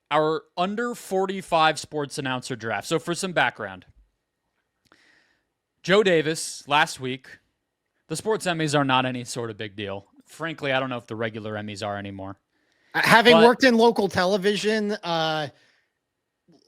our under 45 sports announcer draft. So for some background, Joe Davis last week, the sports Emmys are not any sort of big deal. Frankly, I don't know if the regular Emmys are anymore. Having worked in local television,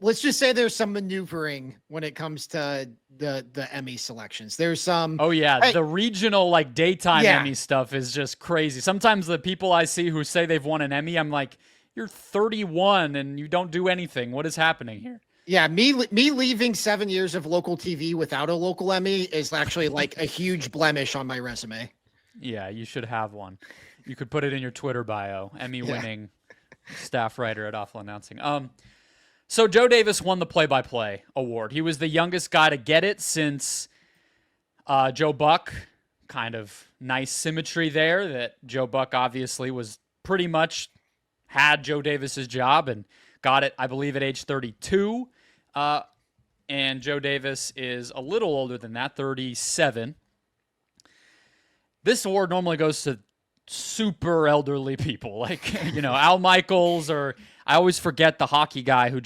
let's just say there's some maneuvering when it comes to the Emmy selections. There's some. Oh yeah, the regional like daytime Emmy stuff is just crazy. Sometimes the people I see who say they've won an Emmy, I'm like, you're 31 and you don't do anything. What is happening here? Yeah, me leaving 7 years of local TV without a local Emmy is actually like a huge blemish on my resume. Yeah, you should have one. You could put it in your Twitter bio. Emmy-winning staff writer at Awful Announcing. So Joe Davis won the play-by-play award. He was the youngest guy to get it since Joe Buck. Kind of nice symmetry there that Joe Buck obviously was pretty much had Joe Davis's job and got it, I believe, at age 32. And Joe Davis is a little older than that, 37. This award normally goes to super elderly people like, Al Michaels, or I always forget the hockey guy who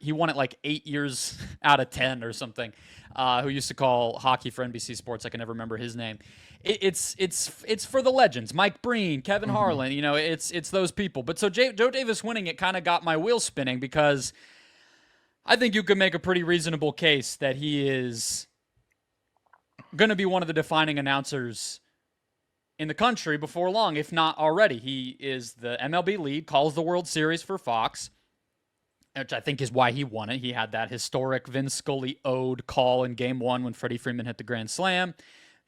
he won it like 8 years out of 10 or something, who used to call hockey for NBC Sports. I can never remember his name. It's for the legends, Mike Breen, Kevin Harlan, it's those people. But so Joe Davis winning it kind of got my wheels spinning, because I think you could make a pretty reasonable case that he is going to be one of the defining announcers in the country before long, if not already. He is the MLB lead, calls the World Series for Fox, which I think is why he won it. He had that historic Vin Scully ode call in Game 1 when Freddie Freeman hit the grand slam.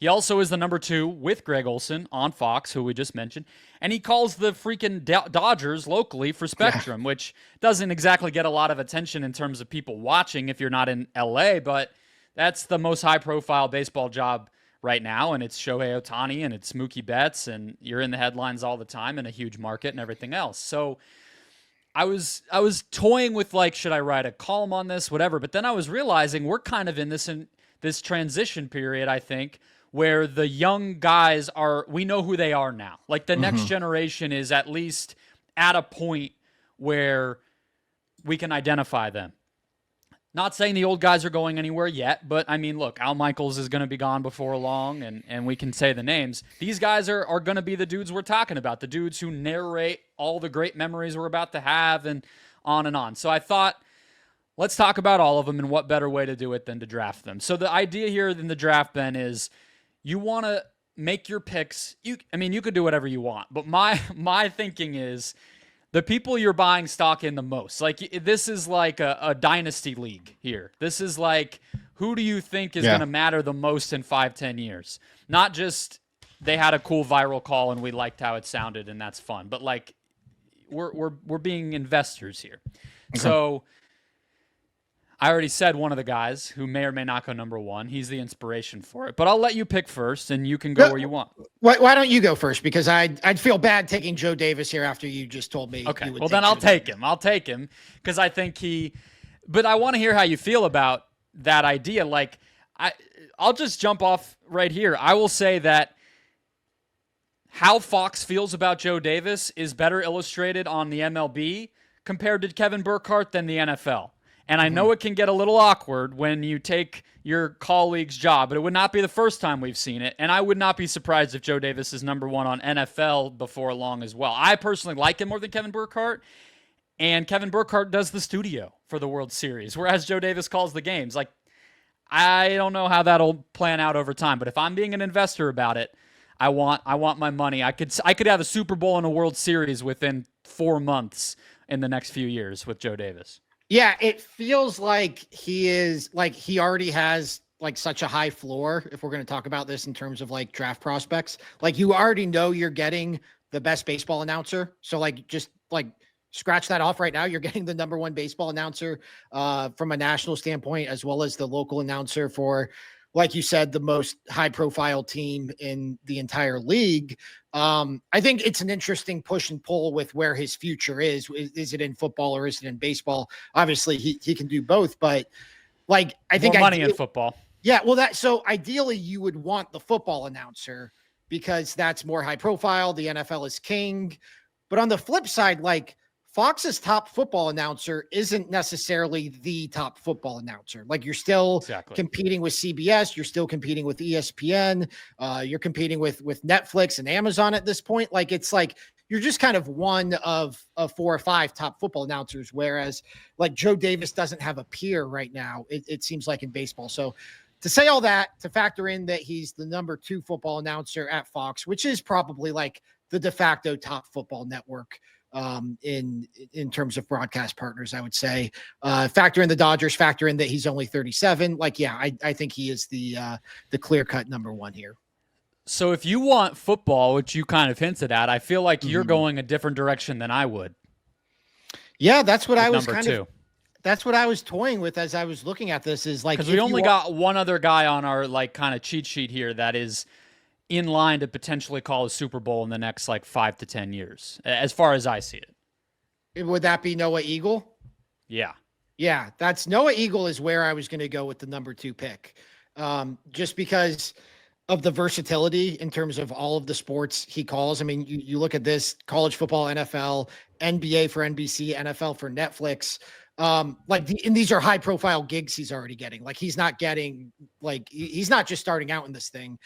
He also is the number 2 with Greg Olson on Fox, who we just mentioned. And he calls the freaking Dodgers locally for Spectrum, which doesn't exactly get a lot of attention in terms of people watching if you're not in LA, but that's the most high-profile baseball job right now, and it's Shohei Ohtani, and it's Mookie Betts, and you're in the headlines all the time in a huge market and everything else. So I was toying with, like, should I write a column on this, whatever, but then I was realizing we're kind of in this transition period, I think, where the young guys we know who they are now. Like, the next generation is at least at a point where we can identify them. Not saying the old guys are going anywhere yet, but I mean, look, Al Michaels is going to be gone before long, and we can say the names. These guys are going to be the dudes we're talking about, the dudes who narrate all the great memories we're about to have, and on and on. So I thought, let's talk about all of them, and what better way to do it than to draft them. So the idea here in the draft, Ben, is you want to make your picks. You could do whatever you want, but my thinking is, the people you're buying stock in the most. Like, this is like a dynasty league here. This is like, who do you think is going to matter the most in 5-10 years? Not just they had a cool viral call and we liked how it sounded and that's fun, but like, we're being investors here. Okay. So I already said one of the guys who may or may not go number 1. He's the inspiration for it. But I'll let you pick first, and you can go where you want. Why don't you go first? Because I'd feel bad taking Joe Davis here after you just told me. Okay, well, then I'll take him. I'll take him because I think but I want to hear how you feel about that idea. Like, I'll just jump off right here. I will say that how Fox feels about Joe Davis is better illustrated on the MLB compared to Kevin Burkhardt than the NFL. And I know it can get a little awkward when you take your colleague's job, but it would not be the first time we've seen it. And I would not be surprised if Joe Davis is number 1 on NFL before long as well. I personally like him more than Kevin Burkhardt. And Kevin Burkhardt does the studio for the World Series, whereas Joe Davis calls the games. Like, I don't know how that'll plan out over time, but if I'm being an investor about it, I want my money. I could have a Super Bowl and a World Series within 4 months in the next few years with Joe Davis. Yeah, it feels like he already has like such a high floor. If we're going to talk about this in terms of like draft prospects, like you already know you're getting the best baseball announcer. So like, just like scratch that off right now. You're getting the number 1 baseball announcer from a national standpoint, as well as the local announcer for, like you said, the most high profile team in the entire league. I think it's an interesting push and pull with where his future is. Is it in football or is it in baseball? Obviously he can do both, but like, I think more money in football. Yeah. Well, so ideally you would want the football announcer because that's more high profile. The NFL is king, but on the flip side, like Fox's top football announcer isn't necessarily the top football announcer. Like you're still competing with CBS, you're still competing with ESPN, you're competing with Netflix and Amazon at this point. Like it's like you're just kind of one of 4 or 5 top football announcers, whereas like Joe Davis doesn't have a peer right now. It seems like in baseball. So to say all that, to factor in that he's the number 2 football announcer at Fox, which is probably like the de facto top football network in terms of broadcast partners, I would say. Factor in the Dodgers, factor in that he's only 37. Like, yeah, I think he is the clear-cut number 1 here. So if you want football, which you kind of hinted at, I feel like you're going a different direction than I would. Yeah, that's what I was kind of. That's what I was toying with as I was looking at this. Is like because we only got one other guy on our like kind of cheat sheet here that is in line to potentially call a Super Bowl in the next like 5 to 10 years, as far as I see it. Would that be Noah Eagle? Yeah. Yeah, that's Noah Eagle is where I was going to go with the number 2 pick. Just because of the versatility in terms of all of the sports he calls. I mean, you look at this: college football, NFL, NBA for NBC, NFL for Netflix. And these are high profile gigs he's already getting. Like he's not getting he's not just starting out in this thing.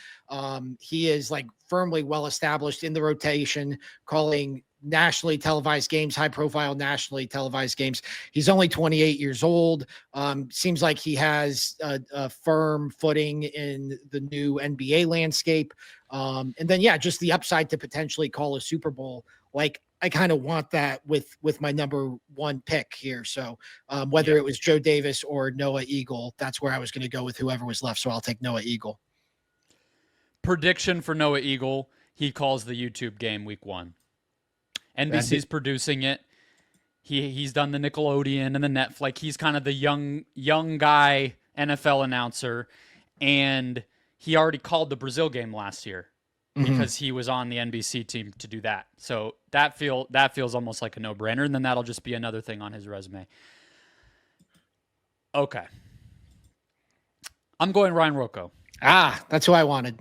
He is like firmly well established in the rotation, calling nationally televised games, high profile nationally televised games. He's only 28 years old. Seems like he has a firm footing in the new NBA landscape. And then, yeah, just the upside to potentially call a Super Bowl. Like I kind of want that with my number 1 pick here. So whether it was Joe Davis or Noah Eagle, that's where I was going to go with whoever was left. So I'll take Noah Eagle. Prediction for Noah Eagle: he calls the YouTube game week 1. NBC's producing it. He's done the Nickelodeon and the Netflix. He's kind of the young guy NFL announcer, and he already called the Brazil game last year because he was on the NBC team to do that. So that feels almost like a no-brainer, and then that'll just be another thing on his resume. Okay. I'm going Ryan Rocco. That's who I wanted.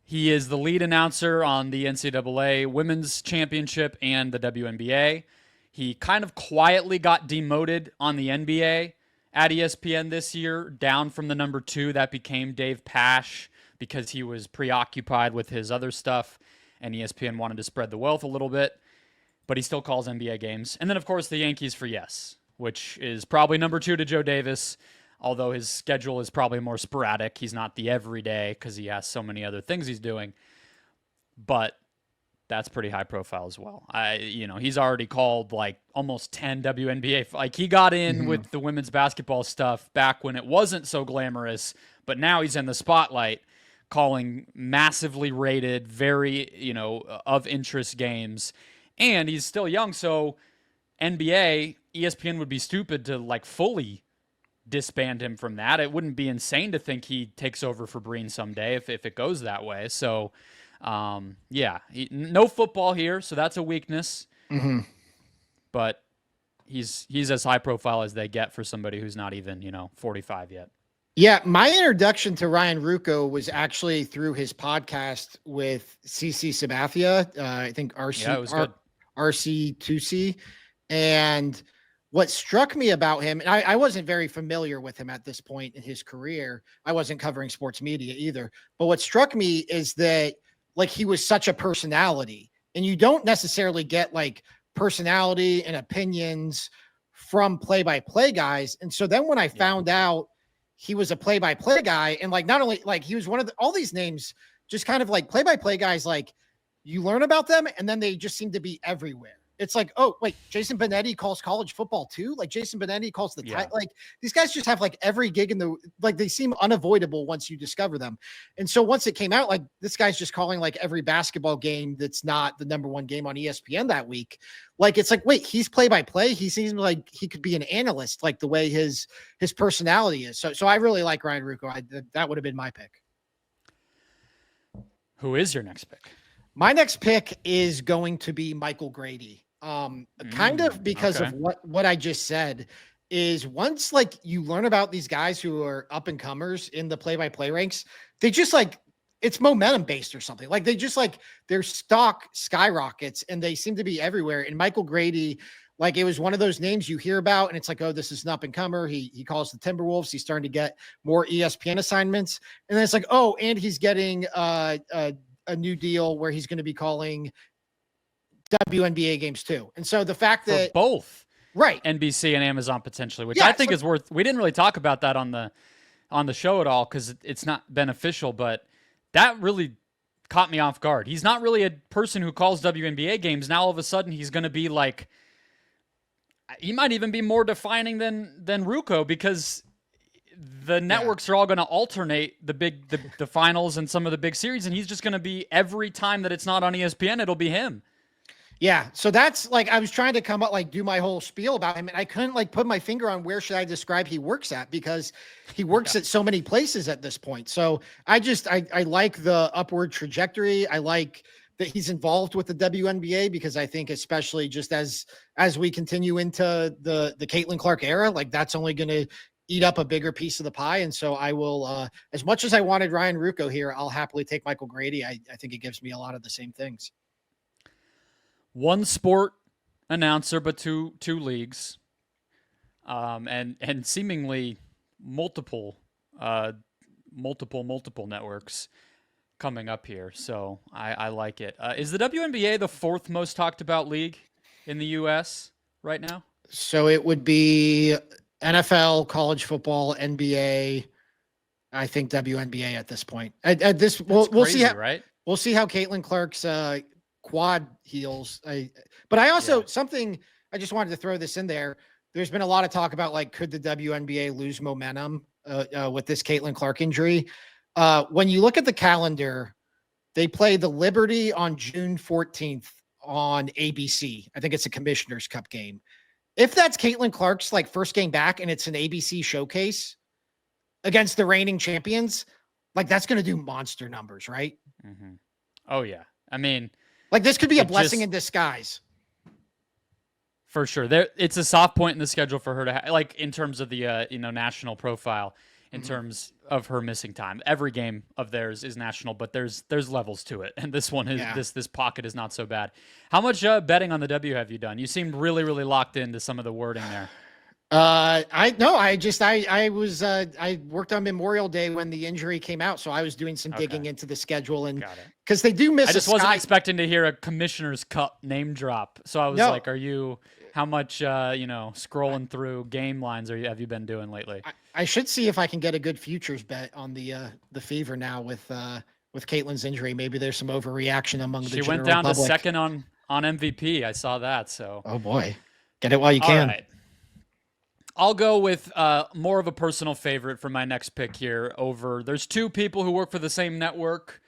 He is the lead announcer on the NCAA Women's Championship and the WNBA. He kind of quietly got demoted on the NBA at ESPN this year, down from the number 2. That became Dave Pasch because he was preoccupied with his other stuff, and ESPN wanted to spread the wealth a little bit. But he still calls NBA games. And then, of course, the Yankees for Yes, which is probably number 2 to Joe Davis, although his schedule is probably more sporadic. He's not the everyday because he has so many other things he's doing. But that's pretty high profile as well. He's already called like almost 10 WNBA. Like he got in with the women's basketball stuff back when it wasn't so glamorous, but now he's in the spotlight calling massively rated, very, of interest games. And he's still young, so NBA, ESPN would be stupid to like fully disband him from that. It wouldn't be insane to think he takes over for Breen someday if it goes that way. So, no football here, so that's a weakness. But he's as high profile as they get for somebody who's not even 45 yet. Yeah, my introduction to Ryan Ruocco was actually through his podcast with CC Sabathia. I think RC2C, and what struck me about him, and I wasn't very familiar with him at this point in his career. I wasn't covering sports media either. But what struck me is that like he was such a personality, and you don't necessarily get like personality and opinions from play-by-play guys. And so then when I found out he was a play-by-play guy, and like not only like he was one of all these names, just kind of like play-by-play guys, like you learn about them and then they just seem to be everywhere. It's like, oh, wait, Jason Benetti calls college football too? Like Jason Benetti calls the like these guys just have like every gig in the like they seem unavoidable once you discover them. And so once it came out, like this guy's just calling like every basketball game that's not the number 1 game on ESPN that week. Like it's like, wait, he's play-by-play. He seems like he could be an analyst, like the way his personality is. So I really like Ryan Ruocco. That would have been my pick. Who is your next pick? My next pick is going to be Michael Grady. Kind of because of what I just said is once like you learn about these guys who are up and comers in the play-by-play ranks, they just like it's momentum based or something. Like they just like their stock skyrockets and they seem to be everywhere. And Michael Grady, like it was one of those names you hear about and it's like, oh, this is an up and comer. He calls the Timberwolves. He's starting to get more ESPN assignments. And then it's like, oh, and he's getting a new deal where he's going to be calling WNBA games too. And so the fact that for both right NBC and Amazon potentially, which I think is worth, we didn't really talk about that on the show at all because it's not beneficial, but that really caught me off guard. He's not really a person who calls WNBA games. Now all of a sudden he's going to be like, he might even be more defining than Ruocco because the networks are all going to alternate the finals and some of the big series, and he's just going to be every time that it's not on ESPN, it'll be him. Yeah. So that's like, I was trying to come up, like do my whole spiel about him and I couldn't like put my finger on where should I describe he works at because he works at so many places at this point. So I like the upward trajectory. I like that he's involved with the WNBA because I think especially just as we continue into the Caitlin Clark era, like that's only going to eat up a bigger piece of the pie. And so I will, as much as I wanted Ryan Ruocco here, I'll happily take Michael Grady. I think it gives me a lot of the same things. One sport announcer, but two leagues, and seemingly multiple networks coming up here. So I like it. Is the WNBA the fourth most talked about league in the U.S. right now? So it would be NFL, college football, NBA. I think WNBA at this point. At this, we'll see. Right? We'll see how Caitlin Clark's quad heals. But I also something I just wanted to throw this in there. There's been a lot of talk about like, could the WNBA lose momentum with this Caitlin Clark injury? When you look at the calendar, they play the Liberty on June 14th on ABC. I think it's a Commissioner's Cup game. If that's Caitlin Clark's like first game back and it's an ABC showcase against the reigning champions, like that's going to do monster numbers, right? Mm-hmm. Oh yeah. I mean, like this could be a blessing in disguise. For sure. It's a soft point in the schedule for her to like in terms of the national profile, in terms of her missing time. Every game of theirs is national, but there's levels to it. And this one is this pocket is not so bad. How much betting on the W have you done? You seemed really, really locked into some of the wording there. I worked on Memorial Day when the injury came out. So I was doing some digging into the schedule and because they do miss. I just wasn't expecting to hear a Commissioner's Cup name drop. So I was like, how much, scrolling through game lines have you been doing lately? I should see if I can get a good futures bet on the Fever now with Caitlin's injury. Maybe there's some overreaction among the general public. She went down to second on MVP. I saw that. So. Oh boy, get it while you can. All right. I'll go with more of a personal favorite for my next pick here. There's two people who work for the same network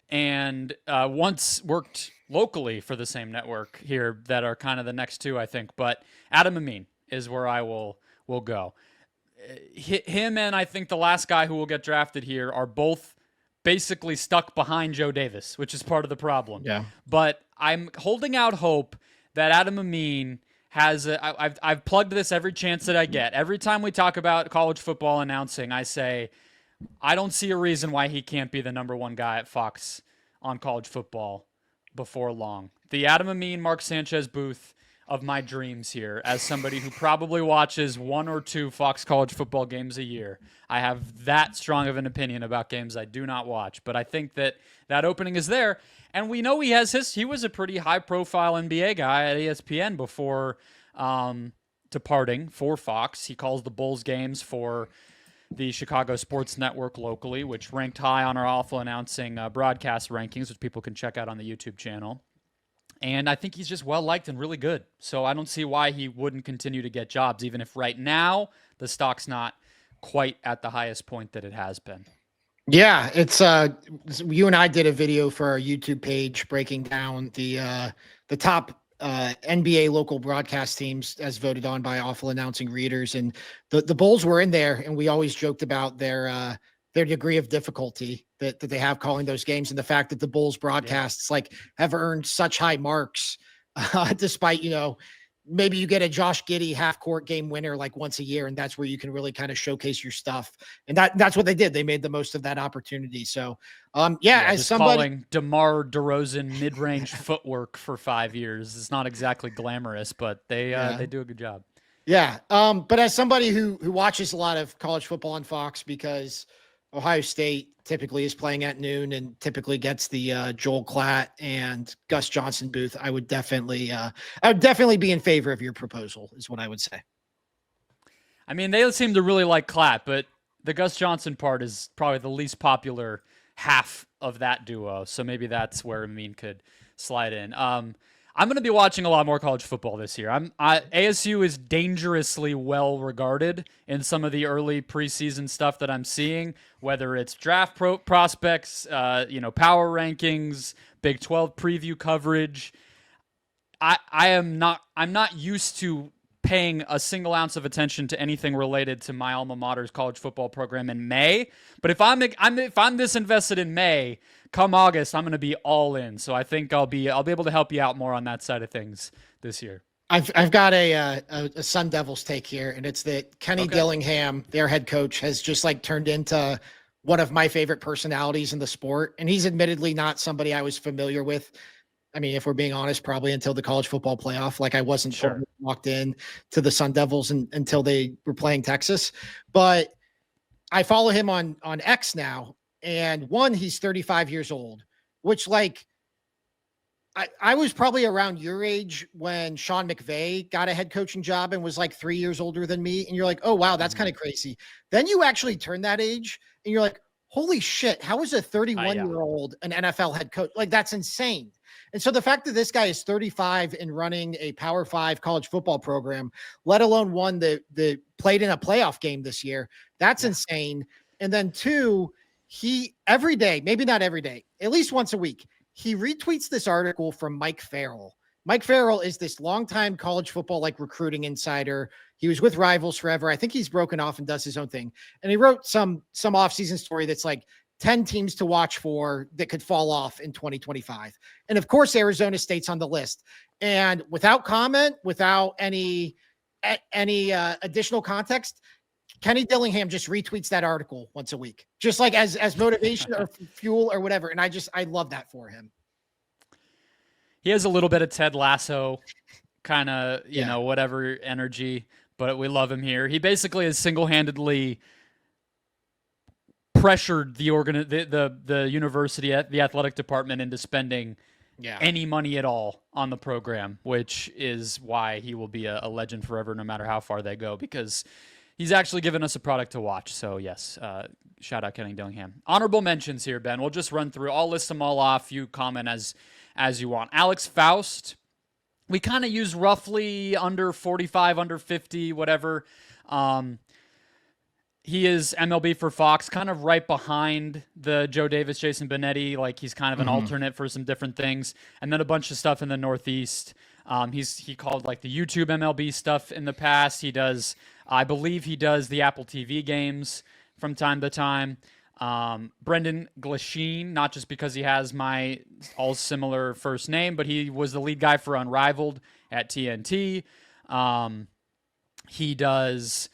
and once worked locally for the same network here that are kind of the next two, I think. But Adam Amin is where I will go. Him and I think the last guy who will get drafted here are both basically stuck behind Joe Davis, which is part of the problem. Yeah. But I'm holding out hope that Adam Amin I've plugged this every chance that I get. Every time we talk about college football announcing, I say, I don't see a reason why he can't be the number one guy at Fox on college football before long. The Adam Amin, Mark Sanchez booth of my dreams here as somebody who probably watches one or two Fox college football games a year. I have that strong of an opinion about games I do not watch, but I think that opening is there. And we know he was a pretty high-profile NBA guy at ESPN before departing for Fox. He calls the Bulls games for the Chicago Sports Network locally, which ranked high on our awful announcing broadcast rankings, which people can check out on the YouTube channel. And I think he's just well-liked and really good. So I don't see why he wouldn't continue to get jobs, even if right now the stock's not quite at the highest point that it has been. Yeah, it's you and I did a video for our YouTube page breaking down the top NBA local broadcast teams as voted on by awful announcing readers, and the Bulls were in there, and we always joked about their degree of difficulty that they have calling those games, and the fact that the Bulls broadcasts like have earned such high marks despite maybe you get a Josh Giddey half court game winner like once a year, and that's where you can really kind of showcase your stuff. And that's what they did. They made the most of that opportunity. So, as just somebody calling DeMar DeRozan mid-range footwork for 5 years is not exactly glamorous, but they do a good job. Yeah. But as somebody who watches a lot of college football on Fox, because Ohio State typically is playing at noon and typically gets the Joel Klatt and Gus Johnson booth, I would definitely be in favor of your proposal, is what I would say. I mean, they seem to really like Klatt, but the Gus Johnson part is probably the least popular half of that duo. So maybe that's where Amin could slide in. I'm going to be watching a lot more college football this year. ASU is dangerously well regarded in some of the early preseason stuff that I'm seeing, whether it's draft prospects, power rankings, Big 12 preview coverage. I'm not used to paying a single ounce of attention to anything related to my alma mater's college football program in May. But if I'm this invested in May, come August, I'm going to be all in. So I think I'll be able to help you out more on that side of things this year. I've got a Sun Devils take here, and it's that Kenny Dillingham, their head coach, has just like turned into one of my favorite personalities in the sport. And he's admittedly not somebody I was familiar with. I mean, if we're being honest, probably until the college football playoff. Like I wasn't totally walked in to the Sun Devils until they were playing Texas. But I follow him on X now. And he's 35 years old, which like I was probably around your age when Sean McVay got a head coaching job and was like 3 years older than me. And you're like, oh, wow, that's kind of crazy. Then you actually turn that age and you're like, holy shit, how is a 31-year-old an NFL head coach? Like, that's insane. And so the fact that this guy is 35 and running a Power 5 college football program, let alone one that played in a playoff game this year, that's insane. And then two, he every day, maybe not every day, at least once a week, he retweets this article from Mike Farrell. Mike Farrell is this longtime college football like recruiting insider. He was with Rivals forever. I think he's broken off and does his own thing. And he wrote some offseason story that's like 10 teams to watch for that could fall off in 2025. And of course, Arizona State's on the list. And without comment, without any additional context, Kenny Dillingham just retweets that article once a week, just like as motivation or fuel or whatever. And I love that for him. He has a little bit of Ted Lasso kind of, whatever energy, but we love him here. He basically has single-handedly pressured the university, the athletic department into spending any money at all on the program, which is why he will be a legend forever, no matter how far they go, because he's actually given us a product to watch. So yes, shout out Kenny Dillingham. Honorable mentions here, Ben. We'll just run through. I'll list them all off. You comment as you want. Alex Faust, we kind of use roughly under 45, under 50, whatever. He is MLB for Fox, kind of right behind the Joe Davis, Jason Benetti. Like he's kind of an alternate for some different things. And then a bunch of stuff in the Northeast. He called like the YouTube MLB stuff in the past. I believe he does the Apple TV games from time to time. Brendon Glasheen, not just because he has my all similar first name, but he was the lead guy for Unrivaled at TNT. He does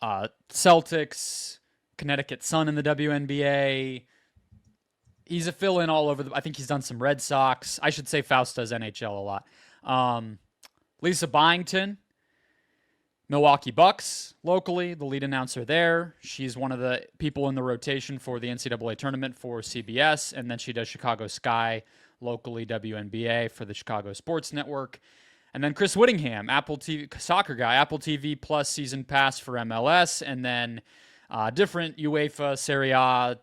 Celtics, Connecticut Sun in the WNBA. He's a fill-in all over. I think he's done some Red Sox. I should say Faust does NHL a lot. Lisa Byington, Milwaukee Bucks locally, the lead announcer there. She's one of the people in the rotation for the NCAA tournament for CBS, and then she does Chicago Sky locally, WNBA for the Chicago Sports Network. And then Chris Whittingham, Apple TV soccer guy, Apple TV Plus season pass for MLS, and then different UEFA, Serie A,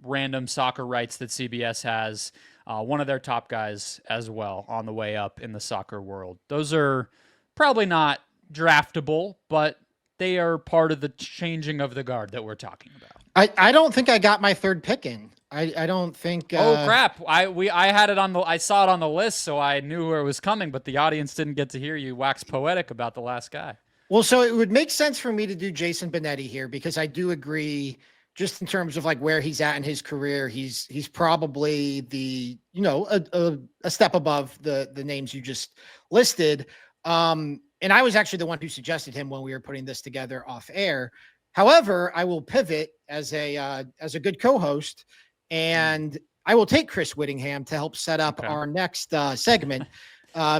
random soccer rights that CBS has. One of their top guys as well on the way up in the soccer world. Those are probably not draftable, but they are part of the changing of the guard that we're talking about. I don't think I got my third pick in. I don't think. Oh crap! I had it on I saw it on the list, so I knew where it was coming, but the audience didn't get to hear you wax poetic about the last guy. Well, so it would make sense for me to do Jason Benetti here because I do agree, just in terms of like where he's at in his career, he's probably a step above the names you just listed. And I was actually the one who suggested him when we were putting this together off air. However, I will pivot as a good co-host, and I will take Chris Whittingham to help set up our next segment.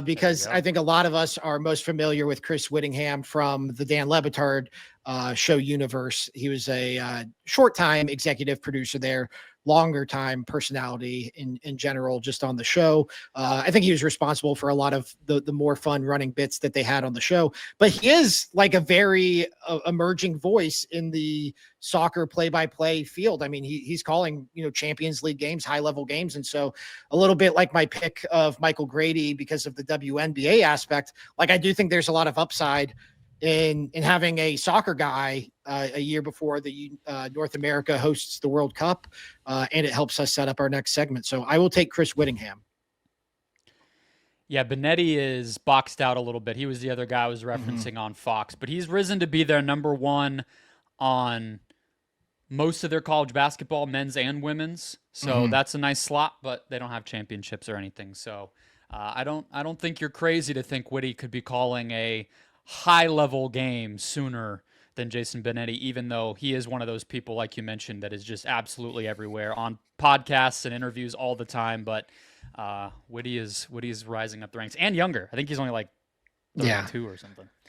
Because I think a lot of us are most familiar with Chris Whittingham from the Dan Le Batard show universe. He was a short time executive producer there, longer time personality in general, just on the show. I think he was responsible for a lot of the more fun running bits that they had on the show, but he is like a very emerging voice in the soccer play-by-play field. I mean, he's calling, Champions League games, high-level games. And so a little bit like my pick of Michael Grady because of the WNBA aspect, like I do think there's a lot of upside in having a soccer guy a year before the North America hosts the World Cup, and it helps us set up our next segment. So I will take Chris Whittingham. Yeah, Benetti is boxed out a little bit. He was the other guy I was referencing on Fox, but he's risen to be their number one on most of their college basketball, men's and women's. So that's a nice slot, but they don't have championships or anything. So I don't think you're crazy to think Whitty could be calling a high-level game sooner than Jason Benetti, even though he is one of those people, like you mentioned, that is just absolutely everywhere on podcasts and interviews all the time. But Whitty is rising up the ranks and younger. I think he's only like 32 or something.